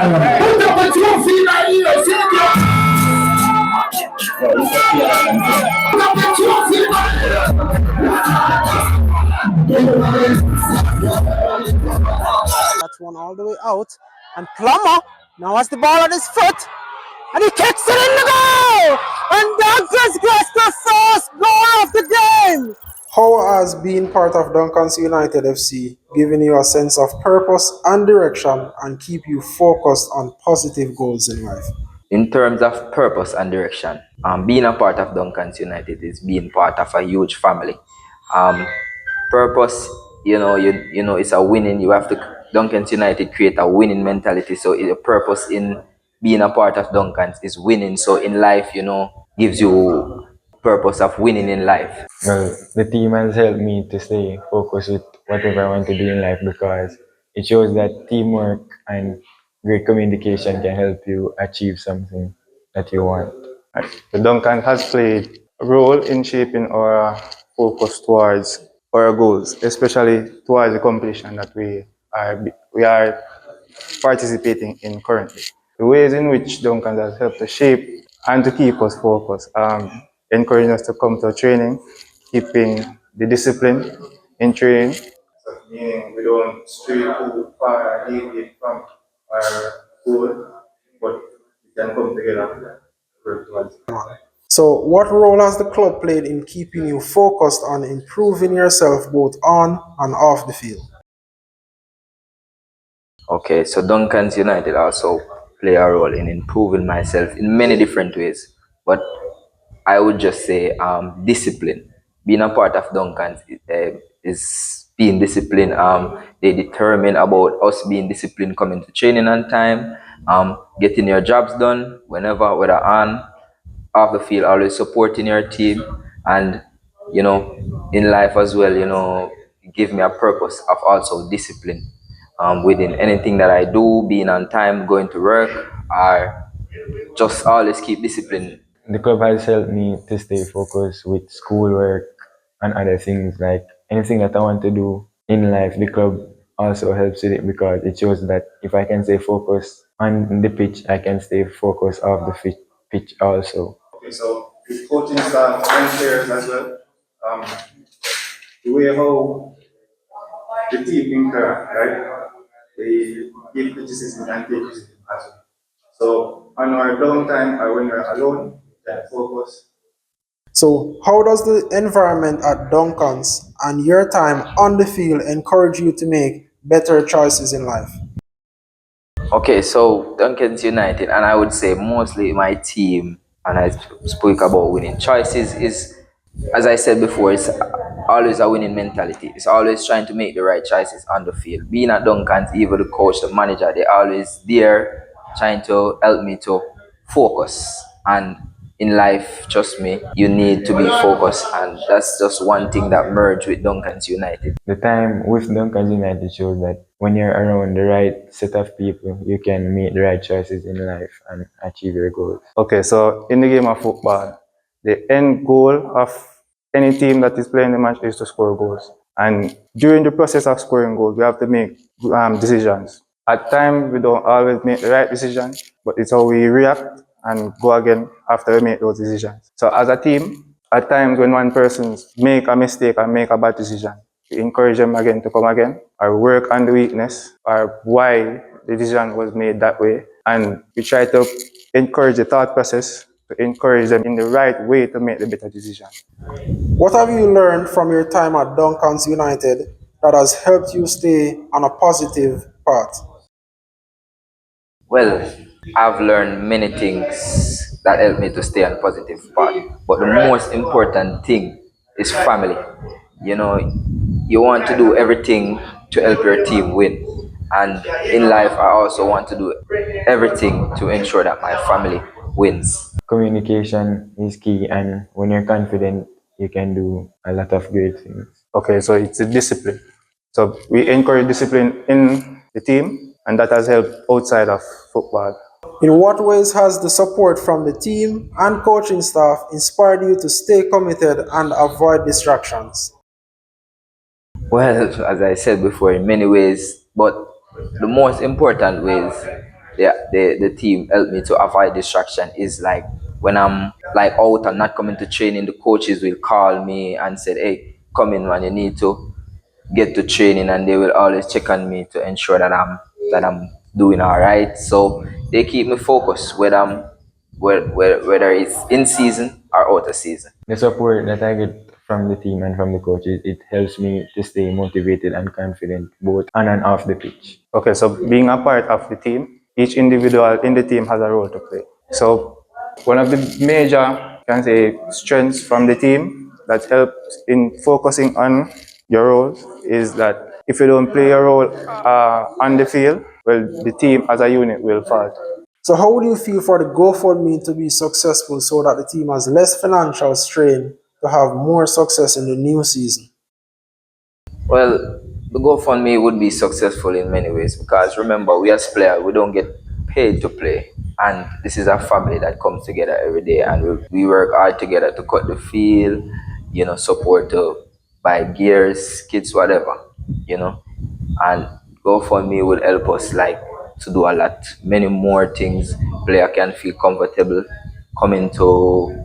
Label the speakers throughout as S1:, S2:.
S1: Put up a trophy right here. Put up a trophy
S2: That's one all the way out. And Plummer now has the ball at his foot. And he kicks it in the goal! And Duncans gets the first goal of the game!
S3: How has being part of Duncans United FC given you a sense of purpose and direction and keep you focused on positive goals in life?
S4: In terms of purpose and direction, being a part of Duncans United is being part of a huge family. Purpose, it's a winning. You have to Duncans United create a winning mentality. So the purpose in being a part of Duncans is winning. So in life, gives you purpose of winning in life.
S5: Well, the team has helped me to stay focused with whatever I want to do in life because it shows that teamwork and great communication can help you achieve something that you want.
S6: The Duncan has played a role in shaping our focus towards our goals, especially towards the competition that we are participating in currently. The ways in which Duncan has helped to shape and to keep us focused, encouraging us to come to training, keeping the discipline in training. Meaning we don't stray too far and deviate from our goal, but we can come together and work towards it.
S3: So, what role has the club played in keeping you focused on improving yourself both on and off the field?
S4: Okay, so Duncans United also play a role in improving myself in many different ways. But I would just say discipline. Being a part of Duncans is being disciplined. They determine about us being disciplined, coming to training on time, getting your jobs done whenever, whether on, off the field, always supporting your team. And, in life as well, give me a purpose of also discipline. Within anything that I do, being on time, going to work, or just always keep discipline.
S5: The club has helped me to stay focused with schoolwork and other things. Like anything that I want to do in life, the club also helps with it because it shows that if I can stay focused on the pitch, I can stay focused off the pitch also.
S6: Okay, so with coaching staff and players as well, the way how the team interact, right? They give criticism and take criticism as well. So on our downtime or when we're alone, that focus.
S3: So, how does the environment at Duncans and your time on the field encourage you to make better choices in life?
S4: Okay, so Duncans United, and I would say mostly my team, and I spoke about winning choices, is, as I said before, it's always a winning mentality. It's always trying to make the right choices on the field. Being at Duncans, even the coach, the manager, they're always there trying to help me to focus. And in life, trust me, you need to be focused, and that's just one thing that merged with Duncans United.
S5: The time with Duncans United shows that when you're around the right set of people, you can make the right choices in life and achieve your goals.
S6: Okay, so in the game of football, the end goal of any team that is playing the match is to score goals. And during the process of scoring goals, we have to make decisions. At times, we don't always make the right decision, but it's how we react and go again after we make those decisions. So as a team, at times when one person make a mistake and make a bad decision, we encourage them again to come again, or work on the weakness, or why the decision was made that way. And we try to encourage the thought process, to encourage them in the right way to make the better decision.
S3: What have you learned from your time at Duncans United that has helped you stay on a positive path?
S4: Well, I've learned many things that help me to stay on positive path. But the most important thing is family. You want to do everything to help your team win. And in life, I also want to do everything to ensure that my family wins.
S5: Communication is key, and when you're confident, you can do a lot of great things.
S6: Okay, so it's a discipline. So we encourage discipline in the team, and that has helped outside of football.
S3: In what ways has the support from the team and coaching staff inspired you to stay committed and avoid distractions?
S4: Well, as I said before, in many ways, but the most important ways the team help me to avoid distraction is like when I'm like out and not coming to training, the coaches will call me and said, "Hey, come in, man. You need to get to training," and they will always check on me to ensure that I'm doing all right. So they keep me focused whether it's in season or out of season.
S5: The support that I get from the team and from the coaches, it helps me to stay motivated and confident both on and off the pitch.
S6: Okay, so being a part of the team, each individual in the team has a role to play. So one of the major, can say, strengths from the team that helps in focusing on your roles is that if you don't play your role on the field, well, the team as a unit will fall.
S3: So how would you feel for the GoFundMe to be successful so that the team has less financial strain to have more success in the new season?
S4: Well, the GoFundMe would be successful in many ways because remember, we as players, we don't get paid to play. And this is a family that comes together every day and we work hard together to cut the field, support to buy gears, kits, whatever, you know. And GoFundMe would help us like to do a lot, many more things. Player can feel comfortable coming to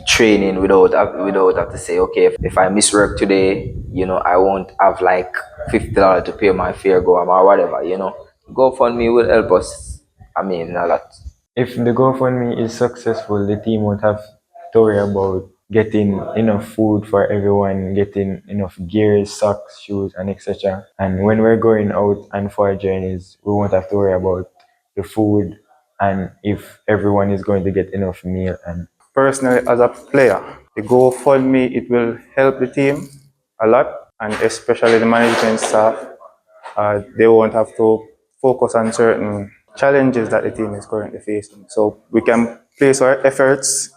S4: training without have to say, okay, if I miss work today, I won't have like $50 to pay my fare go or whatever. GoFundMe will help us. I mean, a lot.
S5: If the GoFundMe is successful, the team won't have to worry about getting enough food for everyone, getting enough gear, socks, shoes, and etc. And when we're going out and for journeys, we won't have to worry about the food and if everyone is going to get enough meal. And
S6: Personally, as a player, the GoFundMe, it will help the team a lot, and especially the management staff. They won't have to focus on certain challenges that the team is currently facing. So we can place our efforts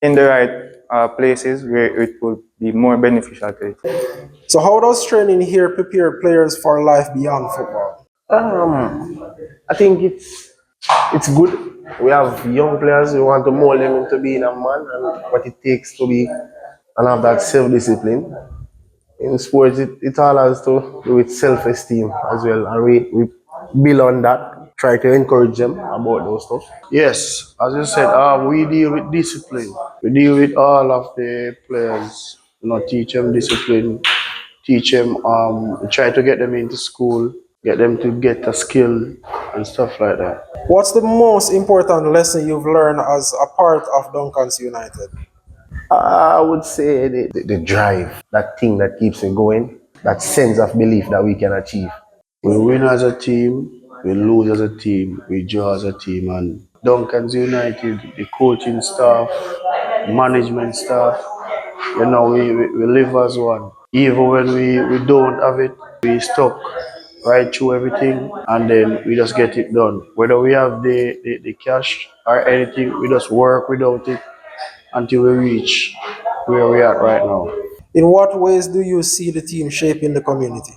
S6: in the right places where it will be more beneficial to the team.
S3: So how does training here prepare players for life beyond football?
S1: I think it's good. We have young players. We want to mold them into being a man and what it takes to be and have that self-discipline. In sports, it all has to do with self-esteem as well, and we build on that. Try to encourage them about those stuff. Yes, as you said, we deal with discipline. We deal with all of the players. Teach them discipline. Teach them. Try to get them into school. Get them to get a skill and stuff like that.
S3: What's the most important lesson you've learned as a part of Duncans United?
S1: I would say the drive, that thing that keeps me going, that sense of belief that we can achieve. We win as a team, we lose as a team, we draw as a team, and Duncans United, the coaching staff, management staff, we live as one. Even when we don't have it, we stuck right through everything and then we just get it done. Whether we have the cash or anything, we just work without it until we reach where we are right now.
S3: In what ways do you see the team shaping the community?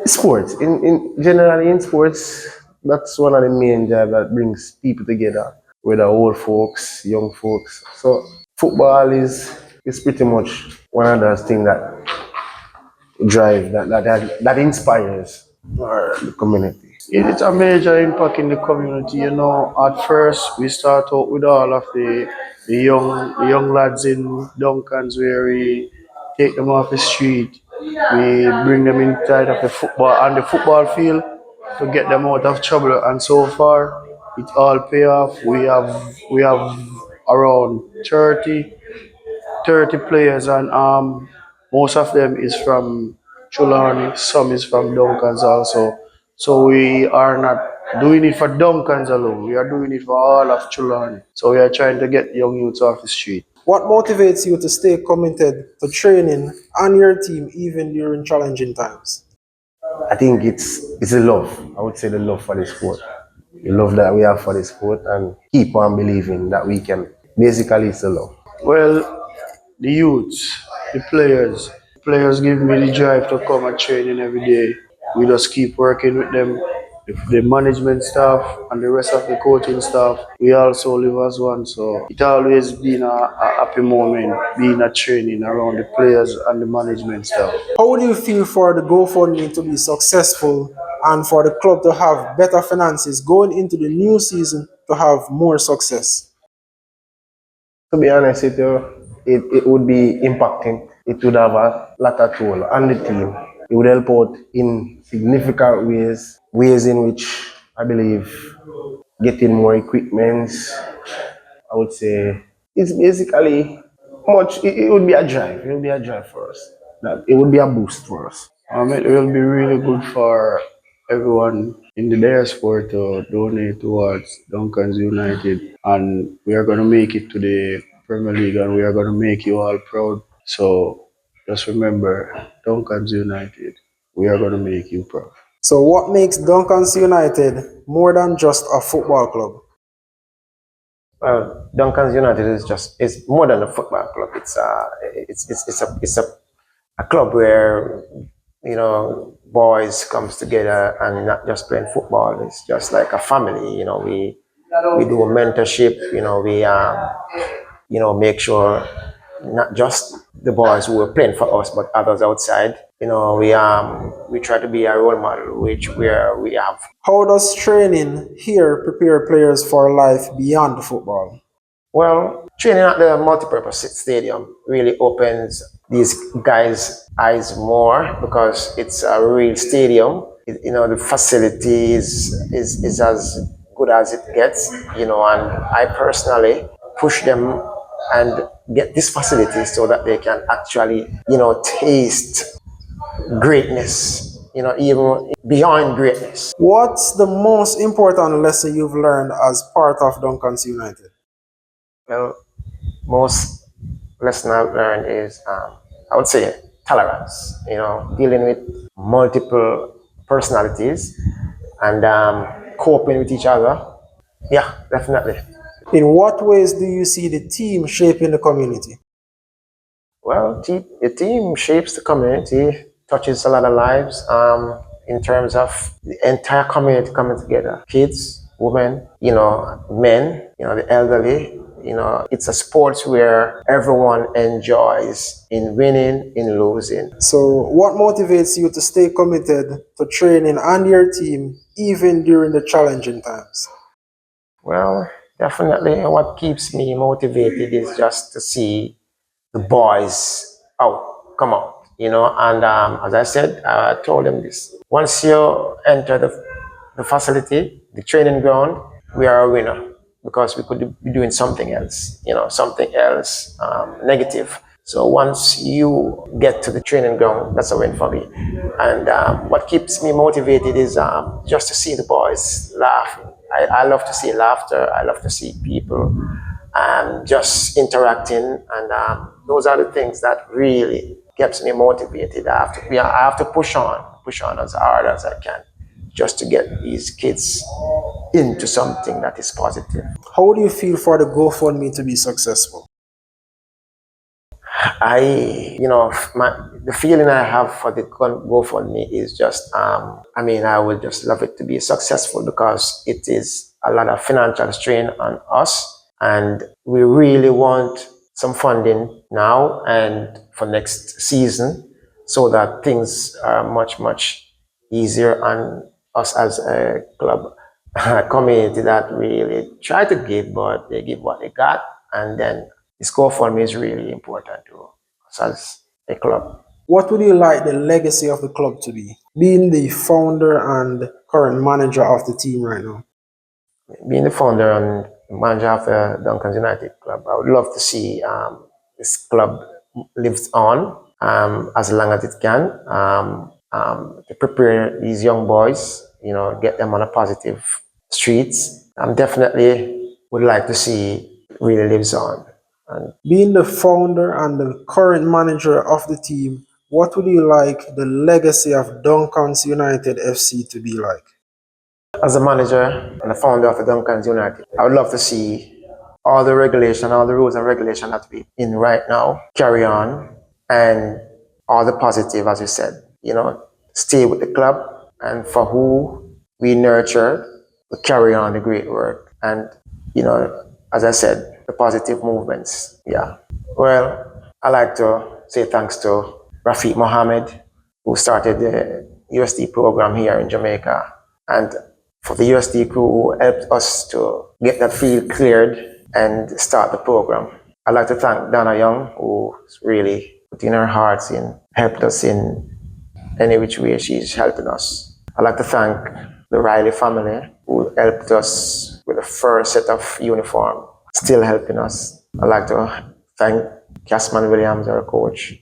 S1: Sports, in generally in sports, that's one of the main jobs that brings people together, whether old folks, young folks. So football is pretty much one of those things that drive that inspires the community. It's a major impact in the community. At first we start out with all of the young lads in Duncans where we take them off the street. We bring them inside of the football on the football field to get them out of trouble. And so far, it all pay off. We have around 30 players, and most of them is from Trelawney, some is from Duncans also. So we are not doing it for Duncans alone, we are doing it for all of Trelawney. So we are trying to get young youths off the street.
S3: What motivates you to stay committed to training and your team even during challenging times?
S1: I think it's the love. I would say the love for the sport. The love that we have for the sport and keep on believing that we can. Basically, it's the love. Well, the youths, the players give me the drive to come and training every day. We just keep working with them. The management staff and the rest of the coaching staff, we also live as one. So it always been a happy moment being a training around the players and the management staff.
S3: How would you feel for the GoFundMe to be successful and for the club to have better finances going into the new season to have more success?
S1: To be honest with you, it would be impacting. It would have a lot of toll on the team. It would help out in significant ways in which I believe getting more equipment. I would say it's basically it would be a drive. It would be a drive for us. That it would be a boost for us.
S7: It will be really good for everyone in the diaspora to donate towards Duncans United, and we are going to make it to the Premier League, and we are going to make you all proud. So just remember, Duncans United, we are going to make you proud.
S3: So, what makes Duncans United more than just a football club?
S1: Well, Duncans United is more than a football club. It's a club where boys comes together and not just playing football. It's just like a family. We do a mentorship. We make sure not just the boys who are playing for us, but others outside. We try to be a role model, where we have.
S3: How does training here prepare players for life beyond football?
S1: Well, training at the multipurpose stadium really opens these guys' eyes more because it's a real stadium. The facility is as good as it gets. And I personally push them and get this facility so that they can actually, taste greatness. Even beyond greatness.
S3: What's the most important lesson you've learned as part of Duncans United?
S1: Well, most lesson I've learned is, I would say, tolerance. Dealing with multiple personalities and coping with each other. Yeah, definitely.
S3: In what ways do you see the team shaping the community?
S1: Well, the team shapes the community, touches a lot of lives in terms of the entire community coming together. Kids, women, men, the elderly. It's a sport where everyone enjoys in winning, in losing.
S3: So, what motivates you to stay committed to training and your team even during the challenging times?
S1: Well, definitely what keeps me motivated is just to see the boys come out, and as I said, I told them this. Once you enter the facility, the training ground, we are a winner because we could be doing something else, something else negative. So once you get to the training ground, that's a win for me. And what keeps me motivated is just to see the boys laugh. I love to see laughter. I love to see people just interacting, and those are the things that really keeps me motivated. I have to push on as hard as I can, just to get these kids into something that is positive.
S3: How do you feel for the GoFundMe to be successful?
S1: The feeling I have for the GoFundMe is just, I would just love it to be successful because it is a lot of financial strain on us, and we really want some funding now and for next season so that things are much, much easier on us as a club, a community that really try to give, but they give what they got, and then the score for me is really important to us as a club.
S3: What would you like the legacy of the club to be? Being the founder and current manager of the team right now.
S1: Being the founder and manager of the Duncans United Club, I would love to see this club lives on as long as it can, to prepare these young boys, get them on a positive streets. Definitely would like to see it really lives on. And
S3: being the founder and the current manager of the team, what would you like the legacy of Duncans United FC to be like?
S1: as a manager and the founder of the Duncans United, I would love to see all the rules and regulation that we in right now carry on, and all the positive, as you said, stay with the club, and for who we nurture, we carry on the great work, and as I said, the positive movements. Yeah. Well, I like to say thanks to Rafiq Mohammed, who started USD program here in Jamaica, and for the USD crew who helped us to get that field cleared and start the program. I'd like to thank Donna Young, who's really put in her hearts in, helped us in any which way she's helping us. I'd like to thank the Riley family, who helped us with the first set of uniform, still helping us. I'd like to thank Casman Williams, our coach,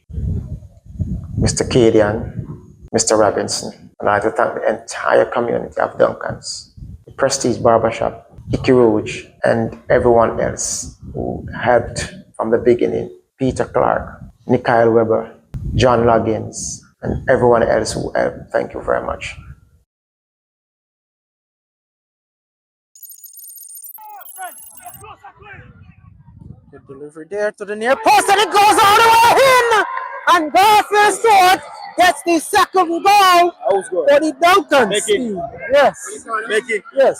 S1: Mr. Cadian, Mr. Robinson, and I'd like to thank the entire community of Duncans, the Prestige Barbershop, Icky Rouge, and everyone else who helped from the beginning. Peter Clark, Nikhil Weber, John Loggins, and everyone else who helped. Thank you very much.
S2: The delivery there to the near post, and it goes all the way in. And Garfield Stewart gets the second goal for the Duncans team. Yes. Yes.